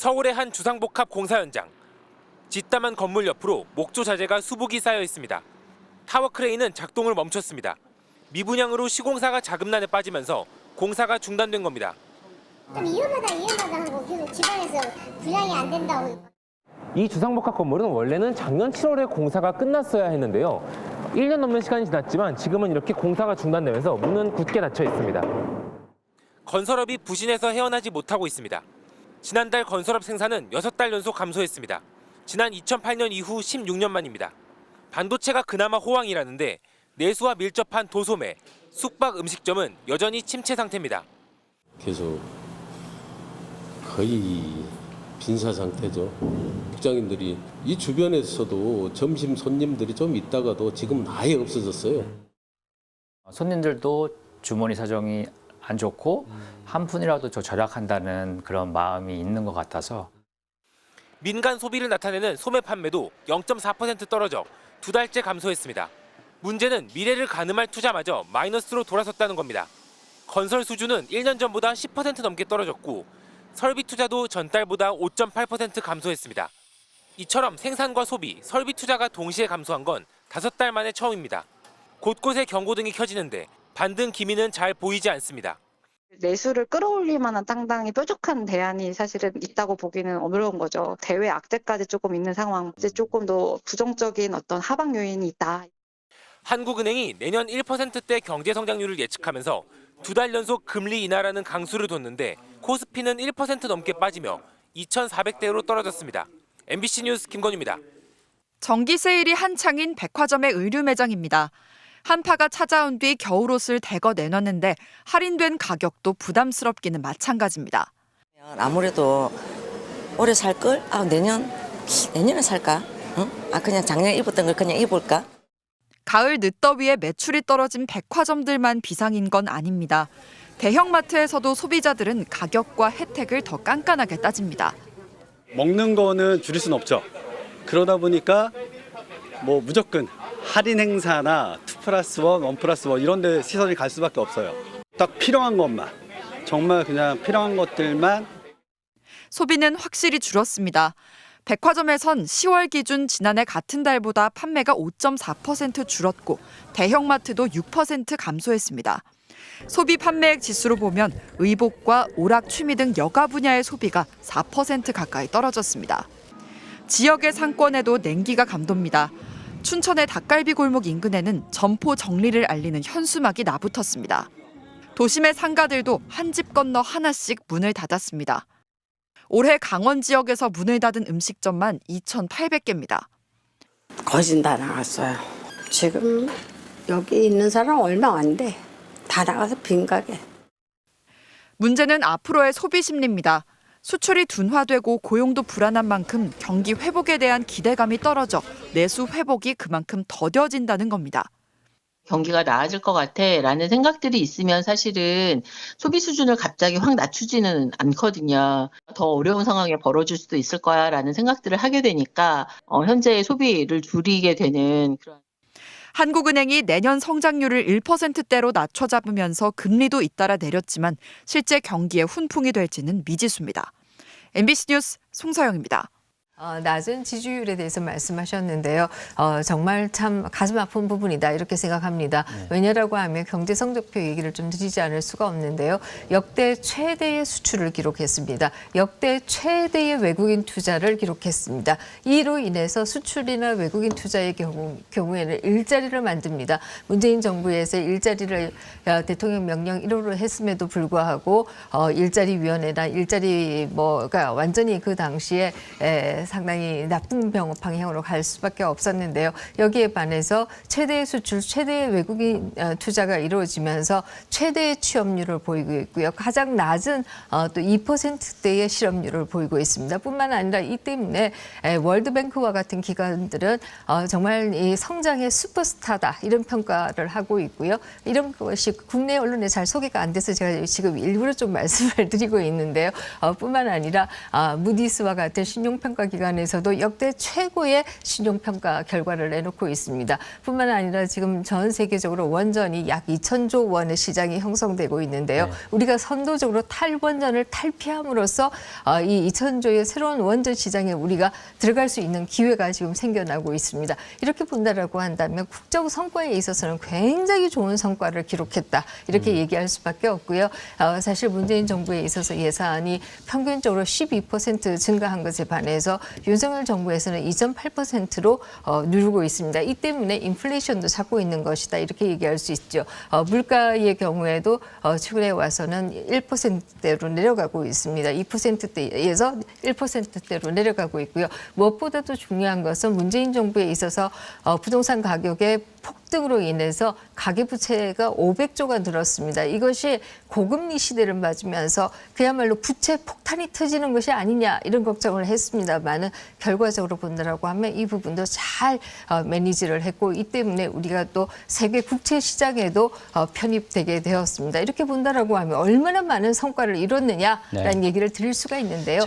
서울의 한 주상복합 공사 현장. 짓담한 건물 옆으로 목조 자재가 수북이 쌓여 있습니다. 타워 크레인은 작동을 멈췄습니다. 미분양으로 시공사가 자금난에 빠지면서 공사가 중단된 겁니다. 좀 위험하다 하고 계속 집안에서 분양이 안 된다고. 이 주상복합 건물은 원래는 작년 7월에 공사가 끝났어야 했는데요. 1년 넘는 시간이 지났지만 지금은 이렇게 공사가 중단되면서 문은 굳게 닫혀 있습니다. 건설업이 부진해서 헤어나지 못하고 있습니다. 지난달 건설업 생산은 6달 연속 감소했습니다. 지난 2008년 이후 16년 만입니다. 반도체가 그나마 호황이라는데 내수와 밀접한 도소매, 숙박 음식점은 여전히 침체 상태입니다. 계속 거의 빈사 상태죠. 직장인들이 이 주변에서도 점심 손님들이 좀 있다가도 지금 아예 없어졌어요. 손님들도 주머니 사정이 안 좋고 한 푼이라도 더 절약한다는 그런 마음이 있는 것 같아서. 민간 소비를 나타내는 소매 판매도 0.4% 떨어져 2달째 감소했습니다. 문제는 미래를 가늠할 투자마저 마이너스로 돌아섰다는 겁니다. 건설 수주는 1년 전보다 10% 넘게 떨어졌고 설비 투자도 전달보다 5.8% 감소했습니다. 이처럼 생산과 소비, 설비 투자가 동시에 감소한 건 5달 만에 처음입니다. 곳곳에 경고등이 켜지는데 반등 기미는 잘 보이지 않습니다. 내수를 끌어올릴 만한 상당히 뾰족한 대안이 사실은 있다고 보기는 어려운 거죠. 대외 악재까지 조금 있는 상황, 이제 조금 더 부정적인 어떤 하방 요인이 있다. 한국은행이 내년 1%대 경제 성장률을 예측하면서 2달 연속 금리 인하라는 강수를 뒀는데 코스피는 1% 넘게 빠지며 2,400대로 떨어졌습니다. MBC 뉴스 김건희입니다. 정기 세일이 한창인 백화점의 의류 매장입니다. 한파가 찾아온 뒤 겨울옷을 대거 내놨는데 할인된 가격도 부담스럽기는 마찬가지입니다. 아무래도 올해 살 걸? 내년에 살까? 그냥 작년에 입었던 걸 그냥 입을까? 가을 늦더위에 매출이 떨어진 백화점들만 비상인 건 아닙니다. 대형마트에서도 소비자들은 가격과 혜택을 더 깐깐하게 따집니다. 먹는 거는 줄일 수는 없죠. 그러다 보니까 무조건 할인 행사나 2+1, 1+1 이런 데 시선이 갈 수밖에 없어요. 딱 필요한 것만, 정말 그냥 필요한 것들만. 소비는 확실히 줄었습니다. 백화점에선 10월 기준 지난해 같은 달보다 판매가 5.4% 줄었고 대형마트도 6% 감소했습니다. 소비 판매액 지수로 보면 의복과 오락, 취미 등 여가 분야의 소비가 4% 가까이 떨어졌습니다. 지역의 상권에도 냉기가 감돕니다. 춘천의 닭갈비 골목 인근에는 점포 정리를 알리는 현수막이 나붙었습니다. 도심의 상가들도 한 집 건너 하나씩 문을 닫았습니다. 올해 강원 지역에서 문을 닫은 음식점만 2,800개입니다. 거진 다 나갔어요. 지금 여기 있는 사람 얼마 안 돼. 다 나가서 빈 가게. 문제는 앞으로의 소비 심리입니다. 수출이 둔화되고 고용도 불안한 만큼 경기 회복에 대한 기대감이 떨어져 내수 회복이 그만큼 더뎌진다는 겁니다. 경기가 나아질 것 같아라는 생각들이 있으면 사실은 소비 수준을 갑자기 확 낮추지는 않거든요. 더 어려운 상황이 벌어질 수도 있을 거야라는 생각들을 하게 되니까 현재의 소비를 줄이게 되는 그런. 한국은행이 내년 성장률을 1%대로 낮춰 잡으면서 금리도 잇따라 내렸지만 실제 경기에 훈풍이 될지는 미지수입니다. MBC 뉴스 송서영입니다. 낮은 지지율에 대해서 말씀하셨는데요. 정말 참 가슴 아픈 부분이다 이렇게 생각합니다. 왜냐라고 하면 경제 성적표 얘기를 좀 드리지 않을 수가 없는데요. 역대 최대의 수출을 기록했습니다. 역대 최대의 외국인 투자를 기록했습니다. 이로 인해서 수출이나 외국인 투자의 경우에는 일자리를 만듭니다. 문재인 정부에서 일자리를 대통령 명령 1호로 했음에도 불구하고 일자리위원회나 일자리가 완전히 그 당시에 상당히 나쁜 방향으로 갈 수밖에 없었는데요. 여기에 반해서 최대의 수출, 최대의 외국인 투자가 이루어지면서 최대의 취업률을 보이고 있고요. 가장 낮은 또 2%대의 실업률을 보이고 있습니다. 뿐만 아니라 이 때문에 월드뱅크와 같은 기관들은 정말 이 성장의 슈퍼스타다 이런 평가를 하고 있고요. 이런 것이 국내 언론에 잘 소개가 안 돼서 제가 지금 일부러 좀 말씀을 드리고 있는데요. 뿐만 아니라 무디스와 같은 신용평가 평가기관에서도 역대 최고의 신용평가 결과를 내놓고 있습니다. 뿐만 아니라 지금 전 세계적으로 원전이 약 2,000조 원의 시장이 형성되고 있는데요. 우리가 선도적으로 탈원전을 탈피함으로써 이 2,000조의 새로운 원전 시장에 우리가 들어갈 수 있는 기회가 지금 생겨나고 있습니다. 이렇게 본다라고 한다면 국적 성과에 있어서는 굉장히 좋은 성과를 기록했다. 이렇게 얘기할 수밖에 없고요. 사실 문재인 정부에 있어서 예산이 평균적으로 12% 증가한 것에 반해서 윤석열 정부에서는 2.8%로 누르고 있습니다. 이 때문에 인플레이션도 잡고 있는 것이다. 이렇게 얘기할 수 있죠. 물가의 경우에도 최근에 와서는 1%대로 내려가고 있습니다. 2%대에서 1%대로 내려가고 있고요. 무엇보다도 중요한 것은 문재인 정부에 있어서 부동산 가격의 폭등으로 인해서 가계부채가 500조가 늘었습니다. 이것이 고금리 시대를 맞으면서 그야말로 부채 폭탄이 터지는 것이 아니냐 이런 걱정을 했습니다만은 결과적으로 본다라고 하면 이 부분도 잘 매니지를 했고 이 때문에 우리가 또 세계 국채 시장에도 편입되게 되었습니다. 이렇게 본다라고 하면 얼마나 많은 성과를 이뤘느냐라는 얘기를 드릴 수가 있는데요.